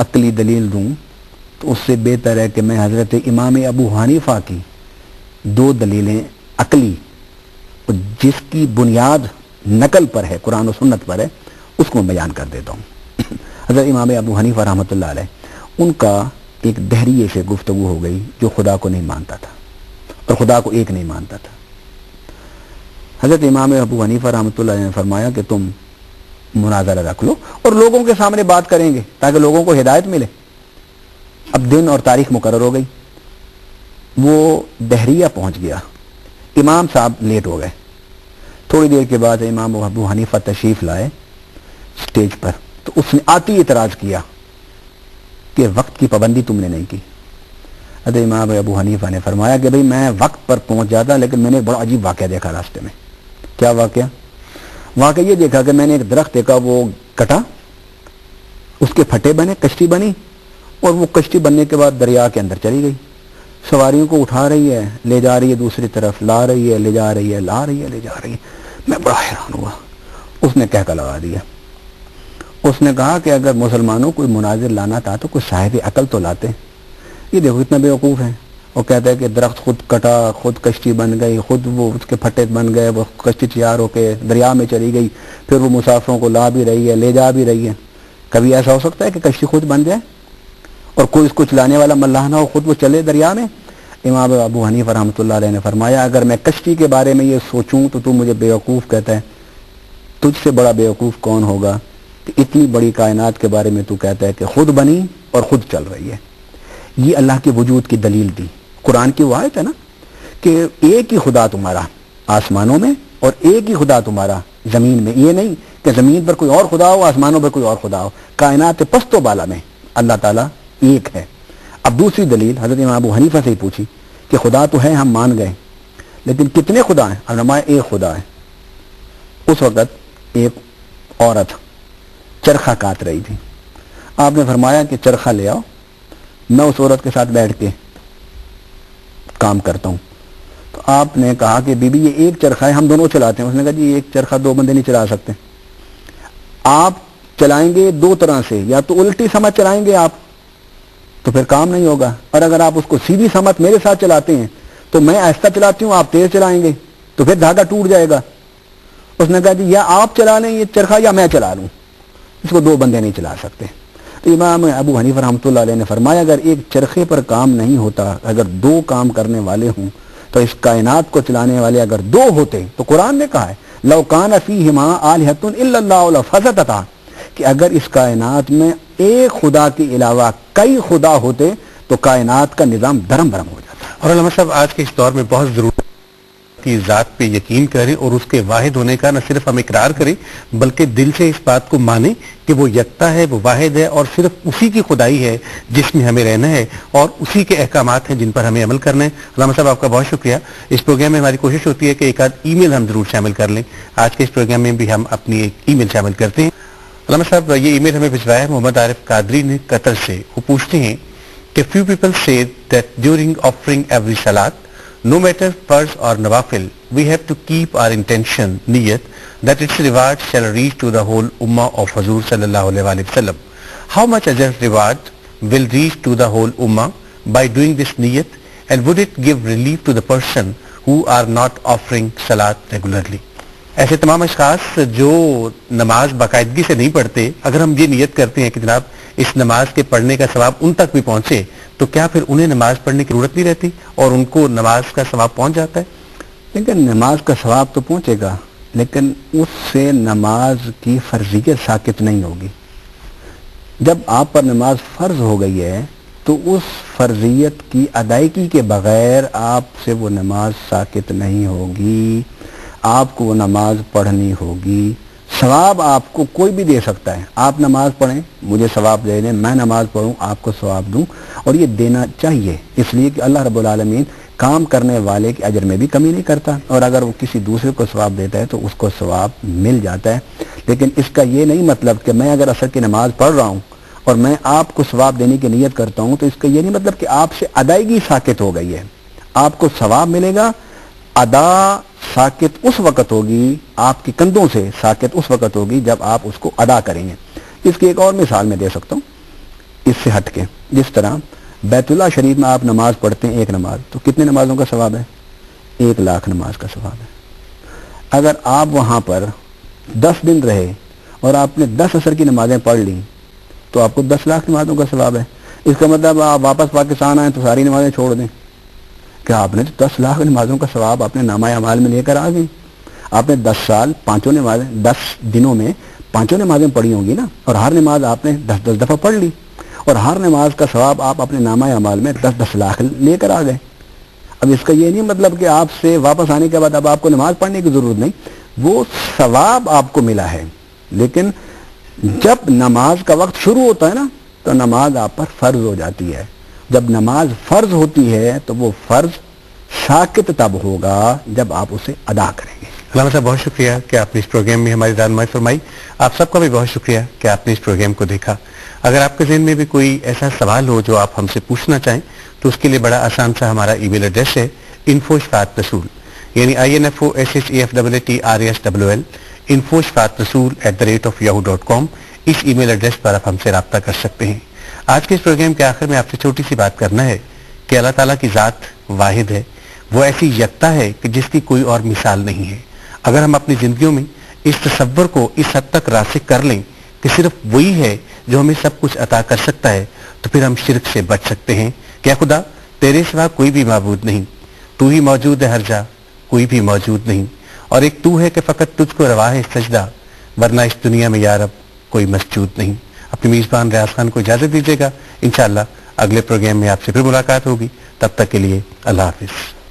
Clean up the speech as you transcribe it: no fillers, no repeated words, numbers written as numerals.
عقلی دلیل دوں تو اس سے بہتر ہے کہ میں حضرت امام ابو حنیفہ کی 2 دلیلیں عقلی جس کی بنیاد نقل پر ہے، قرآن و سنت پر ہے، اس کو بیان کر دیتا ہوں۔ حضرت امام ابو حنیفہ رحمۃ اللہ علیہ، ان کا ایک دہریے سے گفتگو ہو گئی جو خدا کو نہیں مانتا تھا اور خدا کو ایک نہیں مانتا تھا۔ حضرت امام ابو حنیفہ رحمۃ اللہ علیہ نے فرمایا کہ تم مناظرہ رکھ لو اور لوگوں کے سامنے بات کریں گے تاکہ لوگوں کو ہدایت ملے۔ اب دن اور تاریخ مقرر ہو گئی، وہ دہریہ پہنچ گیا، امام صاحب لیٹ ہو گئے۔ تھوڑی دیر کے بعد امام ابو حنیفہ تشریف لائے سٹیج پر، تو اس نے آتی اعتراض کیا کہ وقت کی پابندی تم نے نہیں کی۔ حضرت امام ابو حنیفہ نے فرمایا کہ بھئی میں وقت پر پہنچ جاتا، لیکن میں نے بڑا عجیب واقعہ دیکھا راستے میں۔ کیا واقعہ؟ واقعہ یہ دیکھا کہ میں نے ایک درخت دیکھا، وہ کٹا، اس کے پھٹے بنے، کشتی بنی، اور وہ کشتی بننے کے بعد دریا کے اندر چلی گئی، سواریوں کو اٹھا رہی ہے، لے جا رہی ہے دوسری طرف، لا رہی ہے، لے جا رہی ہے، لا رہی ہے، لے جا رہی ہے۔ میں بڑا حیران ہوا۔ اس نے کہہ لگا دیا، اس نے کہا کہ اگر مسلمانوں کوئی مناظر لانا تھا تو کوئی صاحب عقل تو لاتے، یہ دیکھو اتنا بیوقوف ہے۔ وہ کہتا ہے کہ درخت خود کٹا، خود کشتی بن گئی، خود وہ اس کے پھٹے بن گئے، وہ کشتی تیار ہو کے دریا میں چلی گئی، پھر وہ مسافروں کو لا بھی رہی ہے، لے جا بھی رہی ہے۔ کبھی ایسا ہو سکتا ہے کہ کشتی خود بن جائے اور کوئی اس کو چلانے والا ملاح نہ ہو، خود وہ چلے دریا میں؟ امام ابو حنیفہ رحمۃ اللہ علیہ نے فرمایا اگر میں کشتی کے بارے میں یہ سوچوں تو مجھے بیوقوف کہتا ہے۔ تجھ سے بڑا بیوقوف کون ہوگا کہ اتنی بڑی کائنات کے بارے میں تو کہتا ہے کہ خود بنی اور خود چل رہی ہے۔ یہ اللہ کے وجود کی دلیل دی۔ قرآن کی وہ آیت ہے نا کہ ایک ہی خدا تمہارا آسمانوں میں اور ایک ہی خدا تمہارا زمین میں، یہ نہیں کہ زمین پر کوئی اور خدا ہو، آسمانوں پر کوئی اور خدا ہو، کائنات پست و بالا میں اللہ تعالیٰ ایک ہے۔ اب دوسری دلیل حضرت امام ابو حنیفہ سے ہی پوچھی کہ خدا تو ہے، ہم مان گئے، لیکن کتنے خدا ہیں؟ اب نمائے ایک خدا ہے۔ اس وقت ایک عورت چرخہ کاٹ رہی تھی، آپ نے فرمایا کہ چرخہ لے آؤ، میں اس عورت کے ساتھ بیٹھ کے کام کرتا ہوں۔ تو آپ نے کہا کہ بی بی یہ ایک چرخہ ہے، ہم دونوں چلاتے ہیں۔ اس نے کہا جی ایک چرخہ 2 بندے نہیں چلا سکتے، آپ چلائیں گے 2 طرح سے، یا تو الٹی سمت چلائیں گے آپ تو پھر کام نہیں ہوگا، اور اگر آپ اس کو سیدھی سمت میرے ساتھ چلاتے ہیں تو میں آہستہ چلاتی ہوں، آپ تیز چلائیں گے تو پھر دھاگا ٹوٹ جائے گا۔ اس نے کہا جی یا آپ چلا لیں یہ چرخہ یا میں چلا لوں، اس کو 2 بندے نہیں چلا سکتے۔ تو امام ابو حنیفہ رحمۃ اللہ علیہ نے فرمایا اگر ایک چرخے پر کام نہیں ہوتا، اگر 2 کام کرنے والے ہوں تو اس کائنات کو چلانے والے اگر 2 ہوتے تو قرآن نے کہا ہے لو کان فیہما آلہۃ الا اللہ لفسدتا، کہ اگر اس کائنات میں ایک خدا کے علاوہ کئی خدا ہوتے تو کائنات کا نظام دھرم بھرم ہو جاتا۔ اور علامہ صاحب آج کے اس دور میں بہت ضروری کی ذات پہ یقین کریں اور اس کے واحد ہونے کا نہ صرف ہم اقرار کریں بلکہ دل سے اس بات کو مانیں کہ وہ یکتا ہے، وہ واحد ہے، اور صرف اسی کی خدائی ہے جس میں ہمیں رہنا ہے اور اسی کے احکامات ہیں جن پر ہمیں عمل کرنا ہے۔ علامہ صاحب آپ کا بہت شکریہ۔ اس پروگرام میں ہماری کوشش ہوتی ہے کہ ایک آدھ ای میل ہم ضرور شامل کر لیں، آج کے اس پروگرام میں بھی ہم اپنی ایک ای میل شامل کرتے ہیں۔ علامہ صاحب یہ ای میل ہمیں بھجوایا ہے محمد عارف قادری نے قطر سے۔ وہ پوچھتے ہیں کہ few people say that during offering every salat, no matter farz or nawafil, we have to keep our intention, niyat, that its reward shall reach to the whole ummah of Hazur sallallahu alaihi wasallam. How much ajr reward will reach to the whole ummah by doing this niyat, and would it give relief to the person who are not offering salat regularly? ایسے تمام اشخاص جو نماز باقاعدگی سے نہیں پڑھتے، اگر ہم یہ نیت کرتے ہیں کہ جناب اس نماز کے پڑھنے کا ثواب ان تک بھی پہنچے تو کیا پھر انہیں نماز پڑھنے کی ضرورت نہیں رہتی اور ان کو نماز کا ثواب پہنچ جاتا ہے؟ لیکن نماز کا ثواب تو پہنچے گا، لیکن اس سے نماز کی فرضیت ساقط نہیں ہوگی۔ جب آپ پر نماز فرض ہو گئی ہے تو اس فرضیت کی ادائیگی کے بغیر آپ سے وہ نماز ساقط نہیں ہوگی، آپ کو وہ نماز پڑھنی ہوگی۔ ثواب آپ کو کوئی بھی دے سکتا ہے، آپ نماز پڑھیں مجھے ثواب دے دیں، میں نماز پڑھوں آپ کو ثواب دوں، اور یہ دینا چاہیے اس لیے کہ اللہ رب العالمین کام کرنے والے کے اجر میں بھی کمی نہیں کرتا، اور اگر وہ کسی دوسرے کو ثواب دیتا ہے تو اس کو ثواب مل جاتا ہے۔ لیکن اس کا یہ نہیں مطلب کہ میں اگر عصر کی نماز پڑھ رہا ہوں اور میں آپ کو ثواب دینے کی نیت کرتا ہوں تو اس کا یہ نہیں مطلب کہ آپ سے ادائیگی ساقط ہو گئی ہے۔ آپ کو ثواب ملے گا، ادا ساقط اس وقت ہوگی، آپ کے کندھوں سے ساقط اس وقت ہوگی جب آپ اس کو ادا کریں گے۔ اس کی ایک اور مثال میں دے سکتا ہوں۔ اس سے ہٹ کے، جس طرح بیت اللہ شریف میں آپ نماز پڑھتے ہیں ایک نماز، تو کتنے نمازوں کا ثواب ہے؟ 1,00,000 نماز کا ثواب ہے۔ اگر آپ وہاں پر 10 دن رہے اور آپ نے 10 عصر کی نمازیں پڑھ لیں تو آپ کو 10,00,000 نمازوں کا ثواب ہے۔ اس کا مطلب آپ واپس پاکستان آئیں تو ساری نمازیں چھوڑ دیں کہ آپ نے تو 10,00,000 نمازوں کا ثواب اپنے نامہ اعمال میں لے کر آ گئے۔ آپ نے 10 سال 5 نمازیں 10 دنوں میں 5 نمازیں پڑھی ہوں گی نا، اور ہر نماز آپ نے 10 دفعہ پڑھ لی، اور ہر نماز کا ثواب آپ اپنے نامہ اعمال میں 10 لاکھ لے کر آ گئے۔ اب اس کا یہ نہیں مطلب کہ آپ سے واپس آنے کے بعد اب آپ کو نماز پڑھنے کی ضرورت نہیں، وہ ثواب آپ کو ملا ہے، لیکن جب نماز کا وقت شروع ہوتا ہے نا تو نماز آپ پر فرض ہو جاتی ہے۔ جب نماز فرض ہوتی ہے تو وہ فرض ساقط تب ہوگا جب آپ اسے ادا کریں گے۔ علامہ صاحب بہت شکریہ کہ آپ نے اس پروگرام میں ہماری رہنمائی فرمائی۔ آپ سب کا بھی بہت شکریہ کہ آپ نے اس پروگرام کو دیکھا۔ اگر آپ کے ذہن میں بھی کوئی ایسا سوال ہو جو آپ ہم سے پوچھنا چاہیں تو اس کے لیے بڑا آسان سا ہمارا ای میل ایڈریس ہے info@rasool، یعنی INFOSHAFAATRSWL info@rasool@yahoo.com۔ اس ای میل ایڈریس پر آپ ہم سے رابطہ کر سکتے ہیں۔ آج کے اس پروگرام کے آخر میں آپ سے چھوٹی سی بات کرنا ہے کہ اللہ تعالیٰ کی ذات واحد ہے، وہ ایسی یکتا ہے کہ جس کی کوئی اور مثال نہیں ہے۔ اگر ہم اپنی زندگیوں میں اس تصور کو اس حد تک راسخ کر لیں کہ صرف وہی ہے جو ہمیں سب کچھ عطا کر سکتا ہے، تو پھر ہم شرک سے بچ سکتے ہیں۔ کیا خدا تیرے سوا کوئی بھی معبود نہیں، تو ہی موجود ہے ہر جا، کوئی بھی موجود نہیں، اور ایک تو ہے کہ فقط تجھ کو روا ہے سجدہ، ورنہ اس دنیا میں یا رب کوئی مسجود نہیں۔ اپنی میزبان ریاض خان کو اجازت دیجیے گا، انشاءاللہ اگلے پروگرام میں آپ سے پھر ملاقات ہوگی، تب تک کے لیے اللہ حافظ۔